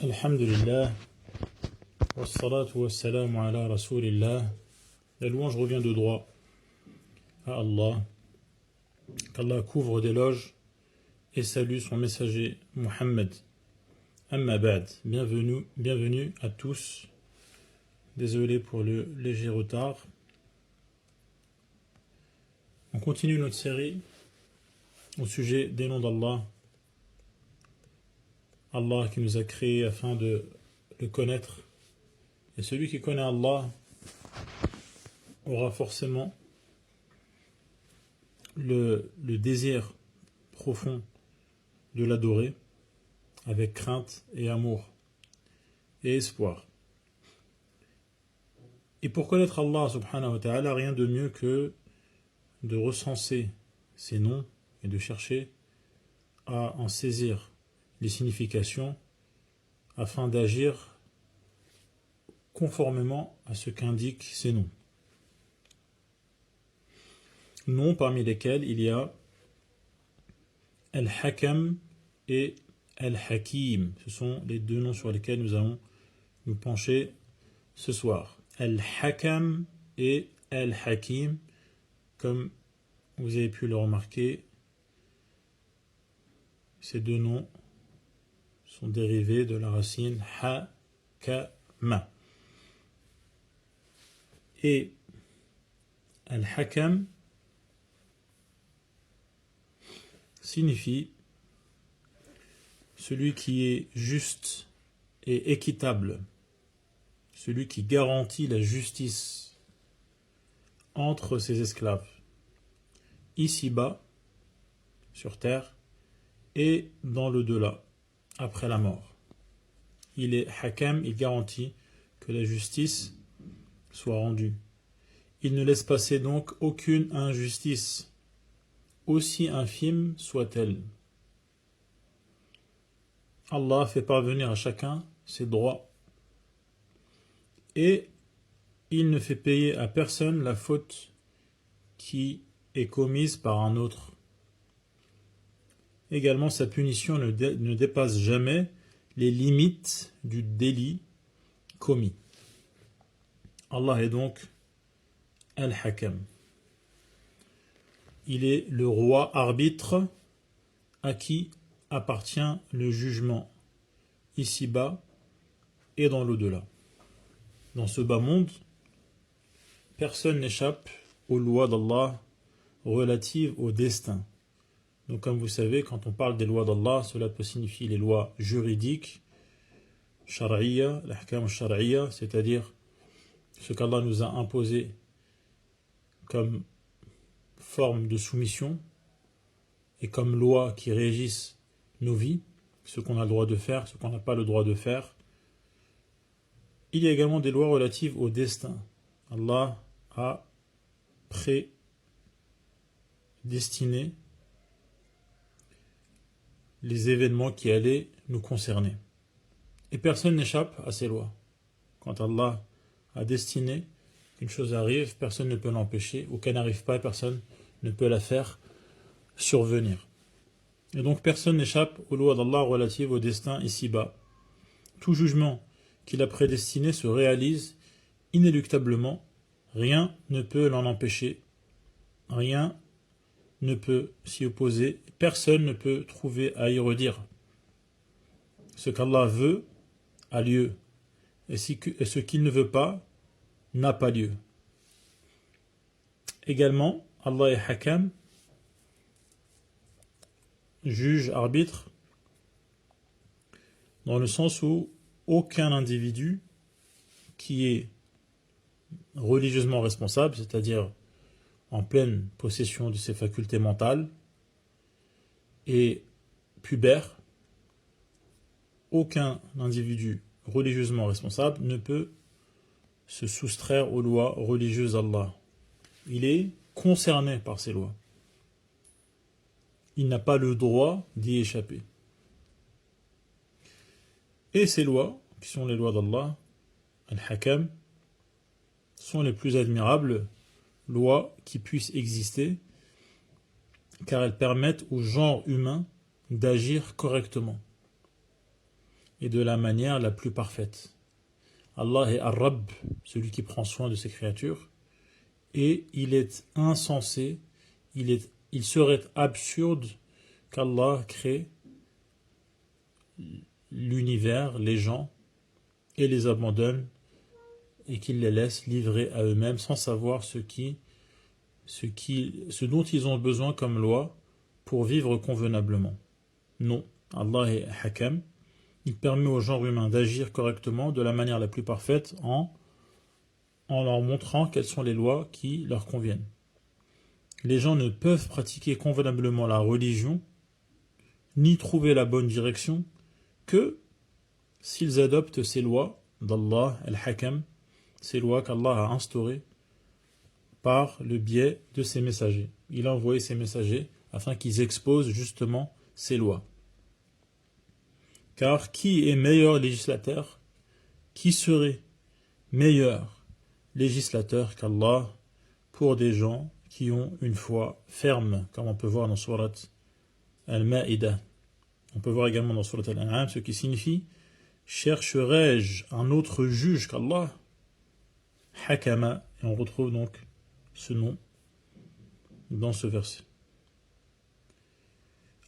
Alhamdulillah, wassalatu wassalamu ala rasulillah. La louange revient de droit à Allah, qu'Allah couvre d'éloges et salue son messager Muhammad. Amma ba'd, bienvenue à tous. Désolé pour le léger retard. On continue notre série au sujet des noms d'Allah. Allah qui nous a créés afin de le connaître. Et celui qui connaît Allah aura forcément le désir profond de l'adorer avec crainte et amour et espoir. Et pour connaître Allah subhanahu wa ta'ala, rien de mieux que de recenser ses noms et de chercher à en saisir les significations afin d'agir conformément à ce qu'indiquent ces noms. Noms parmi lesquels il y a Al-Hakam et Al-Hakim. Ce sont les deux noms sur lesquels nous allons nous pencher ce soir. Al-Hakam et Al-Hakim, comme vous avez pu le remarquer, ces deux noms sont dérivés de la racine ha-ka-ma. Et Al-Hakam signifie celui qui est juste et équitable, celui qui garantit la justice entre ses esclaves, ici-bas, sur terre, et dans l'au-delà, après la mort. Il est Hakam, il garantit que la justice soit rendue. Il ne laisse passer donc aucune injustice, aussi infime soit-elle. Allah fait parvenir à chacun ses droits et il ne fait payer à personne la faute qui est commise par un autre. Également, sa punition ne dépasse jamais les limites du délit commis. Allah est donc Al-Hakam. Il est le roi arbitre à qui appartient le jugement ici-bas et dans l'au-delà. Dans ce bas monde, personne n'échappe aux lois d'Allah relatives au destin. Donc comme vous savez, quand on parle des lois d'Allah, cela peut signifier les lois juridiques, shar'iyya, l'ahkam shar'iyya, c'est-à-dire ce qu'Allah nous a imposé comme forme de soumission et comme loi qui régissent nos vies, ce qu'on a le droit de faire, ce qu'on n'a pas le droit de faire. Il y a également des lois relatives au destin. Allah a prédestiné les événements qui allaient nous concerner. Et personne n'échappe à ces lois. Quand Allah a destiné qu'une chose arrive, personne ne peut l'empêcher, ou qu'elle n'arrive pas, personne ne peut la faire survenir. Et donc personne n'échappe aux lois d'Allah relatives au destin ici-bas. Tout jugement qu'il a prédestiné se réalise inéluctablement, rien ne peut l'en empêcher, rien ne peut s'y opposer, personne ne peut trouver à y redire. Ce qu'Allah veut a lieu, et ce qu'il ne veut pas n'a pas lieu. Également, Allah est Hakam, juge, arbitre, dans le sens où aucun individu qui est religieusement responsable, c'est-à-dire en pleine possession de ses facultés mentales, et pubère, aucun individu religieusement responsable ne peut se soustraire aux lois religieuses d'Allah. Il est concerné par ces lois. Il n'a pas le droit d'y échapper. Et ces lois, qui sont les lois d'Allah, Al-Hakam, sont les plus admirables lois qui puissent exister, car elles permettent au genre humain d'agir correctement. et de la manière la plus parfaite. Allah est Ar-Rabb, celui qui prend soin de ses créatures, et il est insensé, il serait absurde qu'Allah crée l'univers, les gens, et les abandonne, et qu'il les laisse livrés à eux-mêmes sans savoir ce dont ils ont besoin comme loi pour vivre convenablement. Non, Allah est Hakam. Il permet au genre humain d'agir correctement de la manière la plus parfaite en leur montrant quelles sont les lois qui leur conviennent. Les gens ne peuvent pratiquer convenablement la religion ni trouver la bonne direction que s'ils adoptent ces lois d'Allah al-Hakam, ces lois qu'Allah a instaurées par le biais de ses messagers. Il a envoyé ses messagers afin qu'ils exposent justement ces lois. Car qui est meilleur législateur? Qui serait meilleur législateur qu'Allah pour des gens qui ont une foi ferme, comme on peut voir dans Surat Al-Ma'idah. On peut voir également dans Surat Al-An'am, ce qui signifie « Chercherai-je un autre juge qu'Allah » Hakama, et on retrouve donc ce nom dans ce verset.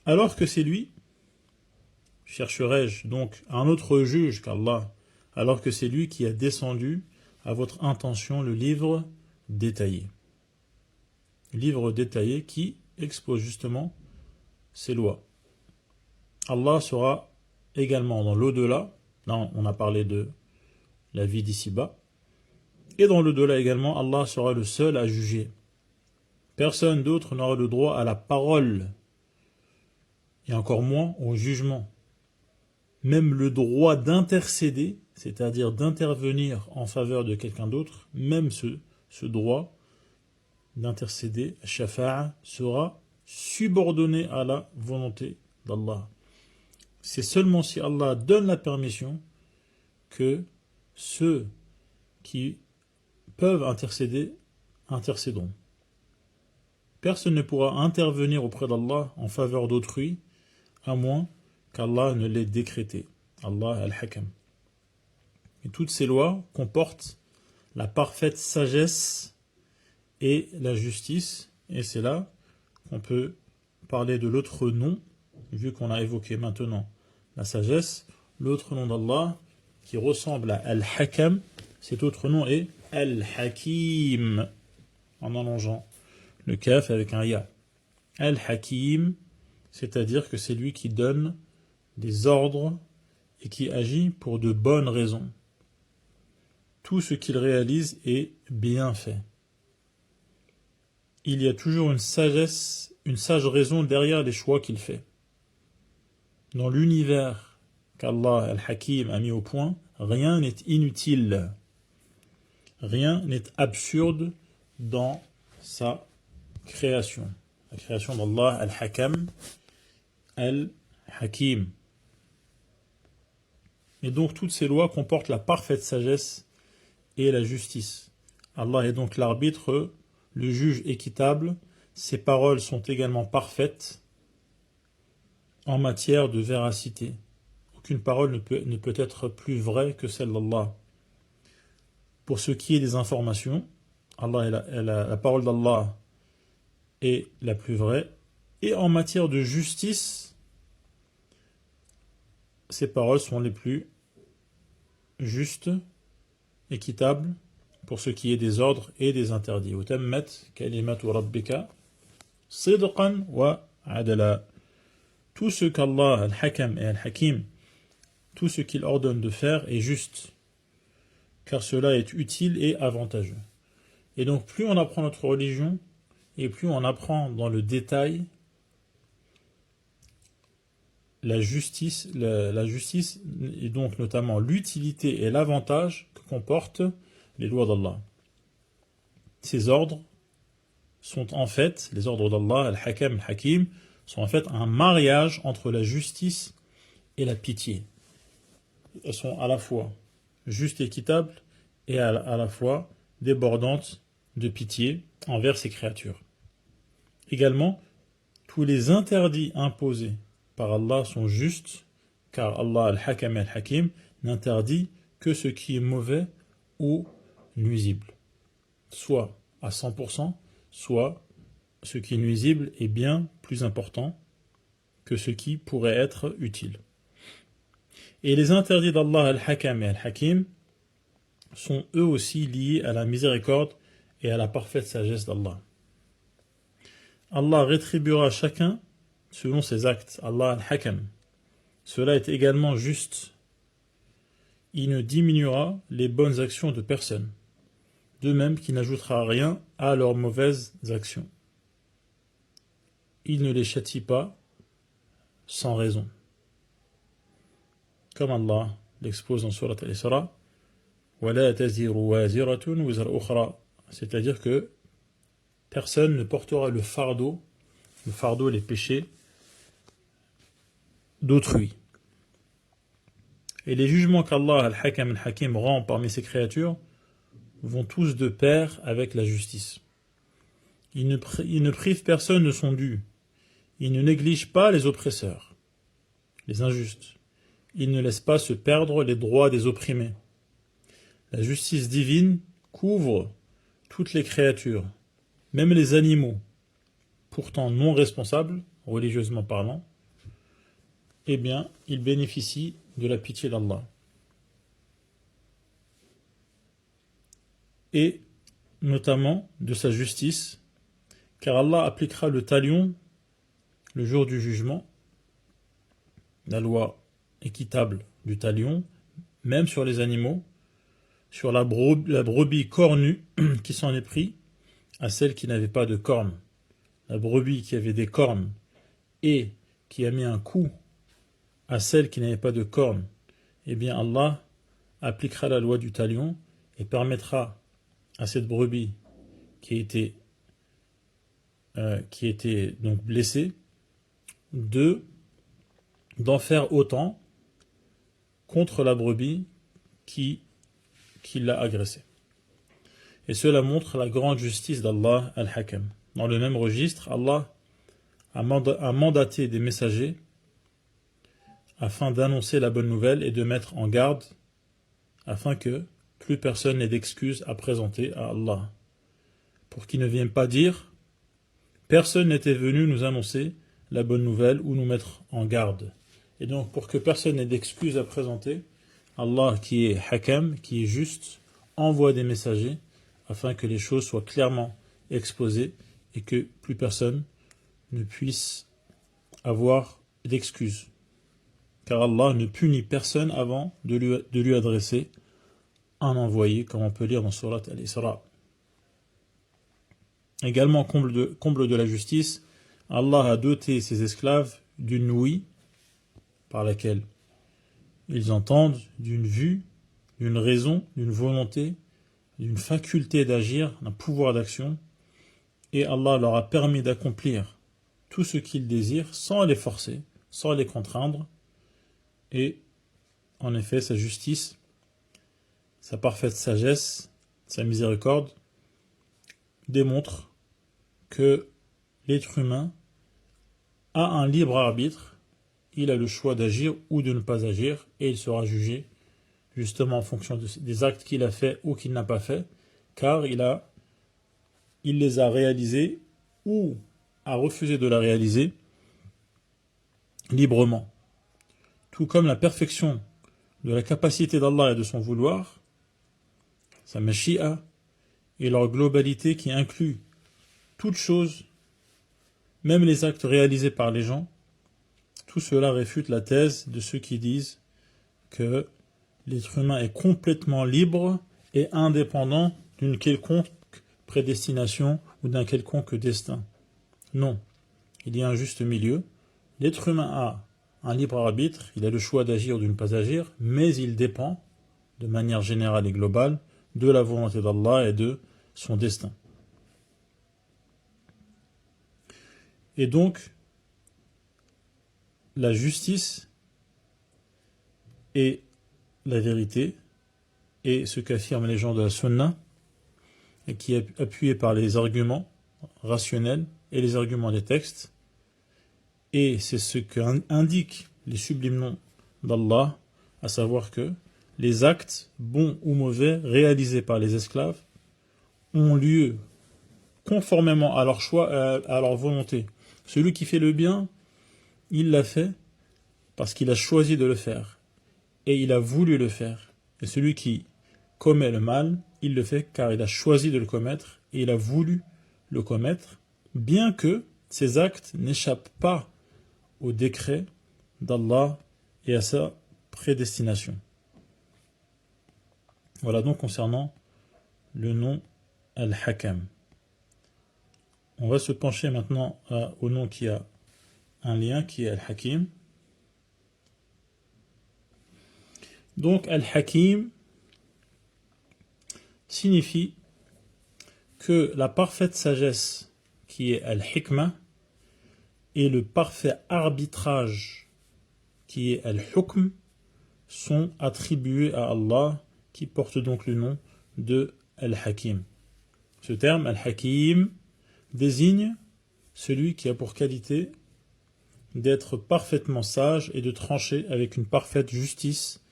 Alors que c'est lui, chercherai-je donc un autre juge qu'Allah, alors que c'est lui qui a descendu à votre intention le livre détaillé. Livre détaillé qui expose justement ces lois. Allah sera également dans l'au-delà, là on a parlé de la vie d'ici-bas, et dans l'au-delà également, Allah sera le seul à juger. Personne d'autre n'aura le droit à la parole, et encore moins au jugement. Même le droit d'intercéder, c'est-à-dire d'intervenir en faveur de quelqu'un d'autre, même ce droit d'intercéder, shafa'a, sera subordonné à la volonté d'Allah. C'est seulement si Allah donne la permission que ceux qui peuvent intercéder, intercéderont. Personne ne pourra intervenir auprès d'Allah en faveur d'autrui, à moins qu'Allah ne l'ait décrété. Allah al-Hakam. Et toutes ces lois comportent la parfaite sagesse et la justice, et c'est là qu'on peut parler de l'autre nom, vu qu'on a évoqué maintenant la sagesse, l'autre nom d'Allah qui ressemble à Al-Hakam, cet autre nom est Al-Hakim, en allongeant le kaf avec un ya. Al-Hakim, c'est-à-dire que c'est lui qui donne des ordres et qui agit pour de bonnes raisons. Tout ce qu'il réalise est bien fait. Il y a toujours une sagesse, une sage raison derrière les choix qu'il fait. Dans l'univers qu'Allah al-Hakim a mis au point, rien n'est inutile. Rien n'est absurde dans sa création. La création d'Allah al-Hakam, al-Hakim. Et donc toutes ces lois comportent la parfaite sagesse et la justice. Allah est donc l'arbitre, le juge équitable. Ses paroles sont également parfaites en matière de véracité. Aucune parole ne peut être plus vraie que celle d'Allah. Pour ce qui est des informations, la parole d'Allah est la plus vraie. Et en matière de justice, ces paroles sont les plus justes, équitables, pour ce qui est des ordres et des interdits. Utammat kalimatu rabbika sidqan wa adala. Tout ce qu'Allah al-Hakam et al-Hakim, tout ce qu'il ordonne de faire est juste, car cela est utile et avantageux. Et donc plus on apprend notre religion, et plus on apprend dans le détail la justice et donc notamment l'utilité et l'avantage que comportent les lois d'Allah. Ces ordres sont en fait, les ordres d'Allah, al-Hakam, al-Hakim, sont en fait un mariage entre la justice et la pitié. Elles sont à la fois justes et équitables et à la fois débordantes de pitié envers ces créatures. Également, tous les interdits imposés par Allah sont justes, car Allah al-Hakam et al-Hakim n'interdit que ce qui est mauvais ou nuisible, soit à 100%, soit ce qui est nuisible est bien plus important que ce qui pourrait être utile. Et les interdits d'Allah al-Hakam et al-Hakim sont eux aussi liés à la miséricorde et à la parfaite sagesse d'Allah. Allah rétribuera chacun selon ses actes. Allah al-Hakam. Cela est également juste. Il ne diminuera les bonnes actions de personne, de même qu'il n'ajoutera rien à leurs mauvaises actions. Il ne les châtie pas sans raison. Comme Allah l'expose dans Surat Al-Isra, وَلَا تَزِرُ وَازِرَةٌ وِزْرَ أُخْرَى, c'est-à-dire que personne ne portera le fardeau, les péchés d'autrui. Et les jugements qu'Allah al-Hakam al-Hakim rend parmi ses créatures vont tous de pair avec la justice. Il ne prive personne de son dû. Il ne néglige pas les oppresseurs, les injustes. Il ne laisse pas se perdre les droits des opprimés. La justice divine couvre toutes les créatures, même les animaux, pourtant non responsables, religieusement parlant, eh bien, ils bénéficient de la pitié d'Allah. Et notamment de sa justice, car Allah appliquera le talion le jour du jugement, la loi équitable du talion, même sur les animaux, sur la brebis cornue qui s'en est pris à celle qui n'avait pas de cornes. La brebis qui avait des cornes et qui a mis un coup à celle qui n'avait pas de cornes, eh bien Allah appliquera la loi du talion et permettra à cette brebis qui était donc blessée d'en faire autant contre la brebis qui l'a agressée. Et cela montre la grande justice d'Allah al-Hakam. Dans le même registre, Allah a mandaté des messagers afin d'annoncer la bonne nouvelle et de mettre en garde afin que plus personne n'ait d'excuses à présenter à Allah. Pour qu'il ne vienne pas dire « Personne n'était venu nous annoncer la bonne nouvelle ou nous mettre en garde ». Et donc pour que personne n'ait d'excuses à présenter, Allah qui est Hakam, qui est juste, envoie des messagers afin que les choses soient clairement exposées et que plus personne ne puisse avoir d'excuses. Car Allah ne punit personne avant de lui adresser un envoyé, comme on peut lire dans Surat Al-Isra. Également, comble de la justice, Allah a doté ses esclaves d'une ouïe par laquelle ils entendent, d'une vue, d'une raison, d'une volonté, d'une faculté d'agir, d'un pouvoir d'action, et Allah leur a permis d'accomplir tout ce qu'ils désirent sans les forcer, sans les contraindre, et en effet sa justice, sa parfaite sagesse, sa miséricorde démontrent que l'être humain a un libre arbitre, il a le choix d'agir ou de ne pas agir, et il sera jugé justement en fonction des actes qu'il a fait ou qu'il n'a pas fait, car il les a réalisés ou a refusé de la réaliser librement. Tout comme la perfection de la capacité d'Allah et de son vouloir, sa mashi'a, et leur globalité qui inclut toutes choses, même les actes réalisés par les gens, tout cela réfute la thèse de ceux qui disent que l'être humain est complètement libre et indépendant d'une quelconque prédestination ou d'un quelconque destin. Non, il y a un juste milieu. L'être humain a un libre arbitre, il a le choix d'agir ou de ne pas agir, mais il dépend, de manière générale et globale, de la volonté d'Allah et de son destin. Et donc, la justice et la vérité, et ce qu'affirment les gens de la Sunna, et qui est appuyé par les arguments rationnels et les arguments des textes, et c'est ce qu'indiquent les sublimes noms d'Allah, à savoir que les actes, bons ou mauvais, réalisés par les esclaves, ont lieu conformément à leur choix, à leur volonté. Celui qui fait le bien, il l'a fait parce qu'il a choisi de le faire et il a voulu le faire. Et celui qui commet le mal, il le fait car il a choisi de le commettre et il a voulu le commettre, bien que ces actes n'échappent pas au décret d'Allah et à sa prédestination. Voilà donc concernant le nom Al-Hakam. On va se pencher maintenant au nom qui a un lien, qui est Al-Hakim. Donc Al-Hakim signifie que la parfaite sagesse, qui est Al-Hikmah, et le parfait arbitrage, qui est Al-Hukm, sont attribués à Allah, qui porte donc le nom de Al-Hakim. Ce terme, Al-Hakim, désigne celui qui a pour qualité d'être parfaitement sage et de trancher avec une parfaite justice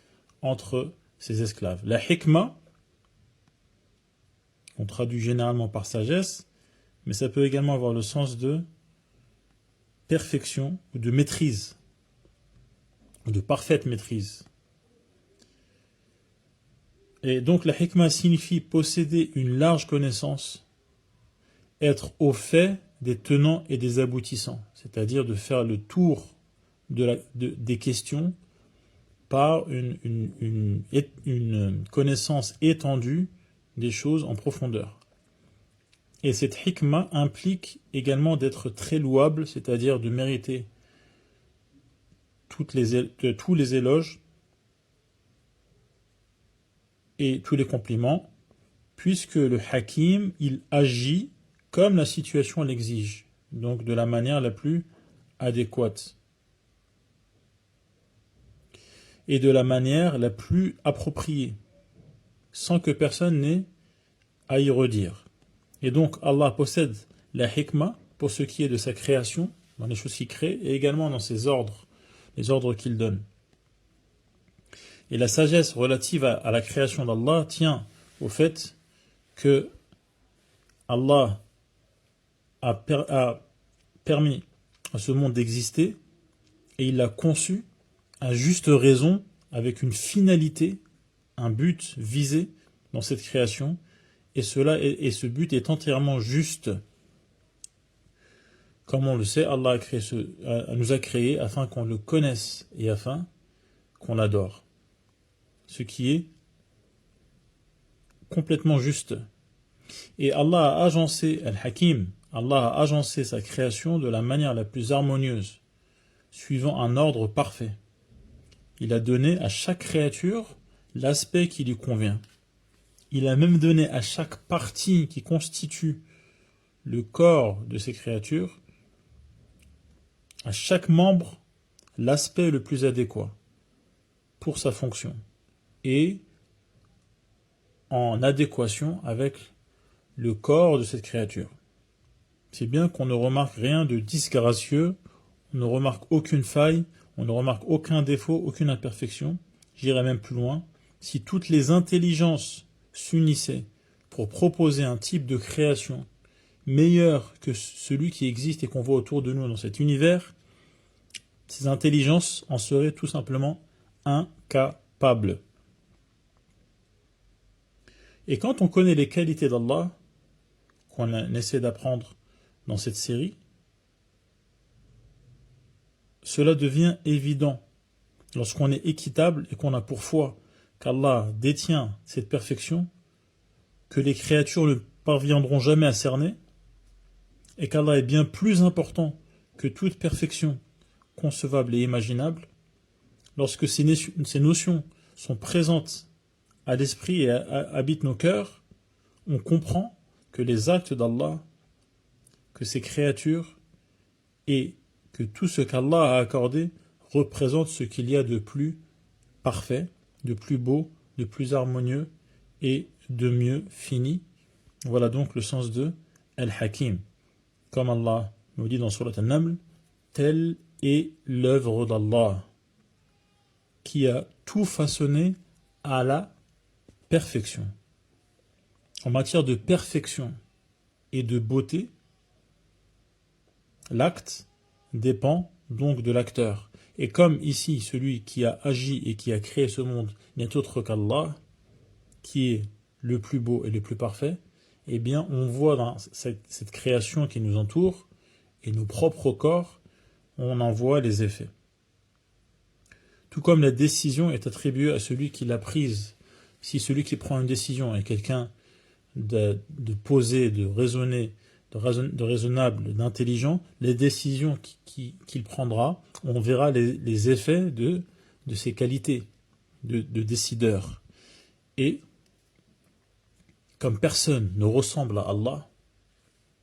entre ses esclaves. La hikmah, on traduit généralement par sagesse, mais ça peut également avoir le sens de perfection ou de maîtrise, ou de parfaite maîtrise. Et donc la hikmah signifie posséder une large connaissance, être au fait des tenants et des aboutissants, c'est-à-dire de faire le tour des questions par une connaissance étendue des choses en profondeur. Et cette hikmah implique également d'être très louable, c'est-à-dire de mériter tous les éloges et tous les compliments, puisque le hakim, il agit comme la situation l'exige, donc de la manière la plus adéquate et de la manière la plus appropriée, sans que personne n'ait à y redire. Et donc Allah possède la hikmah pour ce qui est de sa création, dans les choses qu'il crée, et également dans ses ordres, les ordres qu'il donne. Et la sagesse relative à la création d'Allah tient au fait que Allah a permis à ce monde d'exister et il l'a conçu à juste raison, avec une finalité, un but visé dans cette création, et ce but est entièrement juste. Comme on le sait, Allah nous a créés afin qu'on le connaisse et afin qu'on l'adore. Ce qui est complètement juste. Et Allah a agencé Al-Hakim, Allah a agencé sa création de la manière la plus harmonieuse, suivant un ordre parfait. Il a donné à chaque créature l'aspect qui lui convient. Il a même donné à chaque partie qui constitue le corps de ces créatures, à chaque membre, l'aspect le plus adéquat pour sa fonction et en adéquation avec le corps de cette créature. C'est bien qu'on ne remarque rien de disgracieux, on ne remarque aucune faille, on ne remarque aucun défaut, aucune imperfection. J'irai même plus loin. Si toutes les intelligences s'unissaient pour proposer un type de création meilleur que celui qui existe et qu'on voit autour de nous dans cet univers, ces intelligences en seraient tout simplement incapables. Et quand on connaît les qualités d'Allah, qu'on essaie d'apprendre dans cette série, cela devient évident lorsqu'on est équitable et qu'on a pour foi qu'Allah détient cette perfection, que les créatures ne parviendront jamais à cerner, et qu'Allah est bien plus important que toute perfection concevable et imaginable. Lorsque ces notions sont présentes à l'esprit et habitent nos cœurs, on comprend que les actes d'Allah, que ces créatures et que tout ce qu'Allah a accordé représente ce qu'il y a de plus parfait, de plus beau, de plus harmonieux et de mieux fini. Voilà donc le sens de Al-Hakim. Comme Allah nous dit dans Surat An-Naml, telle est l'œuvre d'Allah. qui a tout façonné à la perfection. En matière de perfection et de beauté, l'acte dépend donc de l'acteur. Et comme ici, celui qui a agi et qui a créé ce monde n'est autre qu'Allah, qui est le plus beau et le plus parfait, eh bien on voit dans cette création qui nous entoure, et nos propres corps, on en voit les effets. Tout comme la décision est attribuée à celui qui l'a prise. Si celui qui prend une décision est quelqu'un de posé, de raisonné, de raisonnable, d'intelligent, les décisions qu'il prendra, on verra les effets de ses qualités de décideur. Et comme personne ne ressemble à Allah,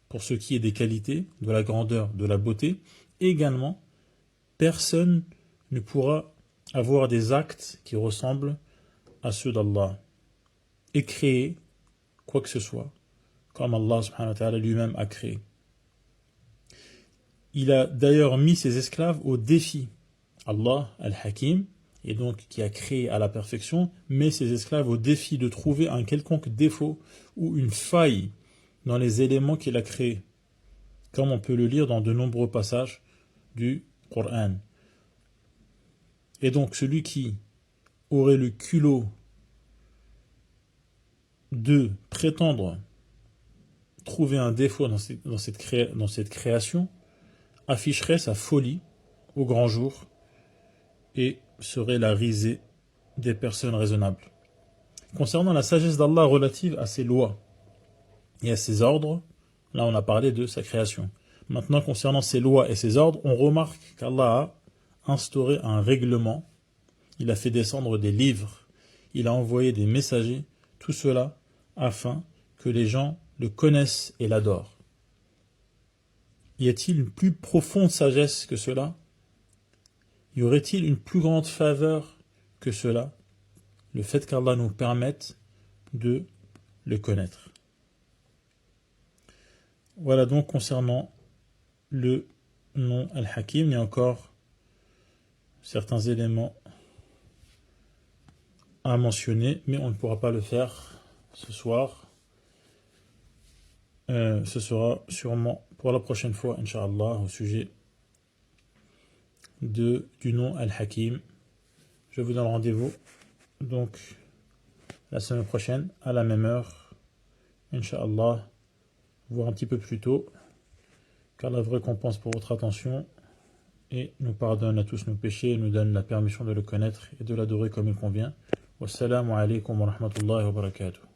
pour ce qui est des qualités, de la grandeur, de la beauté, également, personne ne pourra avoir des actes qui ressemblent à ceux d'Allah et créer quoi que ce soit, comme Allah subhanahu wa ta'ala lui-même a créé. Il a d'ailleurs mis ses esclaves au défi. Allah, Al-Hakim, et donc qui a créé à la perfection, met ses esclaves au défi de trouver un quelconque défaut ou une faille dans les éléments qu'il a créés, comme on peut le lire dans de nombreux passages du Coran. Et donc celui qui aurait le culot de prétendre trouver un défaut dans cette création afficherait sa folie au grand jour et serait la risée des personnes raisonnables. Concernant la sagesse d'Allah relative à ses lois et à ses ordres, là on a parlé de sa création. Maintenant, concernant ses lois et ses ordres, on remarque qu'Allah a instauré un règlement, il a fait descendre des livres, il a envoyé des messagers, tout cela afin que les gens le connaissent et l'adorent. Y a-t-il une plus profonde sagesse que cela? Y aurait-il une plus grande faveur que cela? Le fait qu'Allah nous permette de le connaître. Voilà donc concernant le nom Al-Hakim, il y a encore certains éléments à mentionner, mais on ne pourra pas le faire ce soir. Ce sera sûrement pour la prochaine fois, Inch'Allah, au sujet du nom Al-Hakim. Je vous donne rendez-vous donc la semaine prochaine à la même heure, Inch'Allah, voire un petit peu plus tôt, car la vraie récompense pour votre attention et nous pardonne à tous nos péchés et nous donne la permission de le connaître et de l'adorer comme il convient. Wassalamu alaikum wa rahmatullahi wa barakatuh.